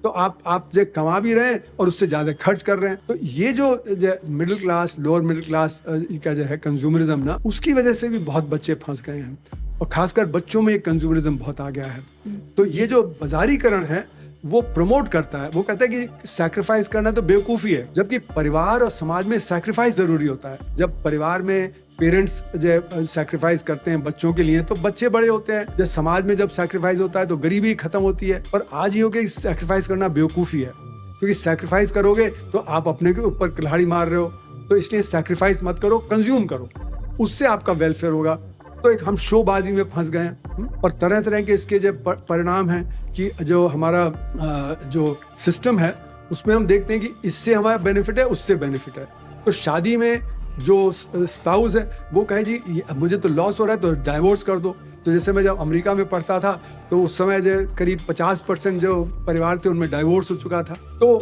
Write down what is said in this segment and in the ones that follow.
तो आप जो कमा भी रहे हैं और उससे ज़्यादा खर्च कर रहे हैं। तो ये जो middle class, lower middle class का जो है कंज्यूमरिज्म ना, उसकी वजह से भी बहुत बच्चे फंस गए हैं और खासकर बच्चों में ये कंज्यूमरिज्म बहुत आ गया है। तो ये जो बाजारीकरण है वो प्रमोट करता है, वो कहता है कि सैक्रिफाइस करना तो बेवकूफ़ी है, जबकि परिवार और समाज में सैक्रिफाइस जरूरी होता है। जब परिवार में पेरेंट्स जो सैक्रिफाइस करते हैं बच्चों के लिए तो बच्चे बड़े होते हैं। जब समाज में जब सैक्रिफाइस होता है तो गरीबी खत्म होती है। पर आज ये हो कि सैक्रिफाइस करना बेवकूफ़ी है, क्योंकि सैक्रिफाइस करोगे तो आप अपने के ऊपर कुल्हाड़ी मार रहे हो। तो इसलिए सैक्रिफाइस मत करो, कंज्यूम करो, उससे आपका वेलफेयर होगा। तो एक हम शोबाजी में फंस गए हैं और तरह तरह के इसके जो परिणाम हैं कि जो हमारा जो सिस्टम है उसमें हम देखते हैं कि इससे हमारा बेनिफिट है, उससे बेनिफिट है। तो शादी में जो स्पाउस है वो कहे जी मुझे तो लॉस हो रहा है तो डाइवोर्स कर दो। तो जैसे मैं जब अमेरिका में पढ़ता था तो उस समय जो करीब 50% जो परिवार थे उनमें डाइवोर्स हो चुका था। तो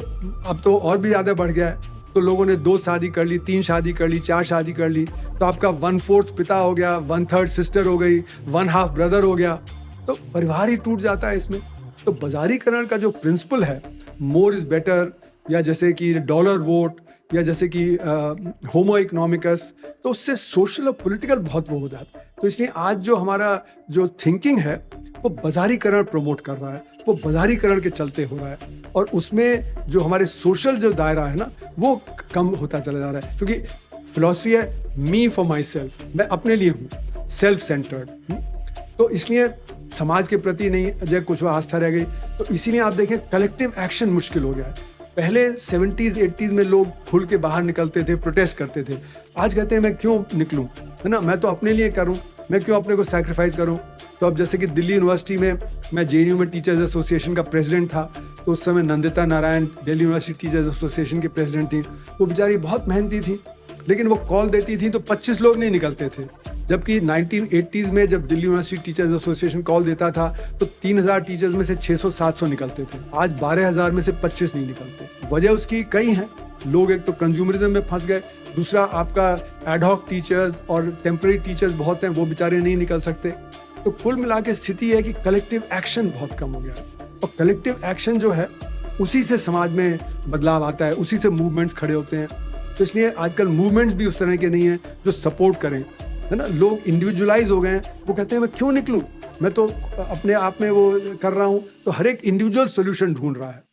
अब तो और भी ज़्यादा बढ़ गया है। तो लोगों ने 2 शादी कर ली, 3 शादी कर ली, 4 शादी कर ली। तो आपका 1/4 पिता हो गया, 1/3 सिस्टर हो गई, 1/2 ब्रदर हो गया। तो परिवार ही टूट जाता है इसमें। तो बाजारीकरण का जो प्रिंसिपल है, मोर इज बेटर, या जैसे कि डॉलर वोट, या जैसे कि होमो इकोनॉमिकस, तो उससे सोशल और पॉलिटिकल बहुत वो हो जाता है। तो इसलिए आज जो हमारा जो थिंकिंग है वो बाजारीकरण प्रमोट कर रहा है, वो बाजारीकरण के चलते हो रहा है। और उसमें जो हमारे सोशल जो दायरा है ना वो कम होता चला जा रहा है, क्योंकि फिलॉसफी है मी फॉर माई सेल्फ, मैं अपने लिए हूँ, सेल्फ सेंटर्ड। तो इसलिए समाज के प्रति नहीं जब कुछ आस्था रह गई। तो इसीलिए आप देखें कलेक्टिव एक्शन मुश्किल हो गया है। पहले 70s 80s में लोग खुल के बाहर निकलते थे, प्रोटेस्ट करते थे। आज कहते हैं मैं क्यों निकलूं, है ना, मैं तो अपने लिए करूं, मैं क्यों अपने को सैक्रिफाइस करूं। तो अब जैसे कि दिल्ली यूनिवर्सिटी में मैं JNU में टीचर्स एसोसिएशन का प्रेसिडेंट था, तो उस समय Nandita Narayan Delhi university teachers association की प्रेसिडेंट थी। वो बेचारी बहुत मेहनती थी, लेकिन वो कॉल देती थी तो 25 लोग नहीं निकलते थे। जबकि 1980s में जब Delhi university teachers association call देता था तो 3000 टीचर्स में से 600-700 निकलते थे। आज 12000 में से 25 नहीं निकलते। वजह उसकी कई हैं। लोग एक तो कंज्यूमरिज्म में फंस गए, दूसरा आपका एडहॉक टीचर्स और टेम्पररी टीचर्स बहुत हैं, वो बेचारे नहीं निकल सकते। तो कुल मिला के स्थिति है कि कलेक्टिव एक्शन बहुत कम हो गया है। और कलेक्टिव एक्शन जो है उसी से समाज में बदलाव आता है, उसी से मूवमेंट्स खड़े होते हैं। तो इसलिए आजकल मूवमेंट्स भी उस तरह के नहीं हैं जो सपोर्ट करें, है ना। लोग इंडिविजुअलाइज हो गए हैं, वो कहते हैं मैं क्यों निकलूं, मैं तो अपने आप में वो कर रहा हूं। तो हर एक इंडिविजुअल सोल्यूशन ढूंढ रहा है।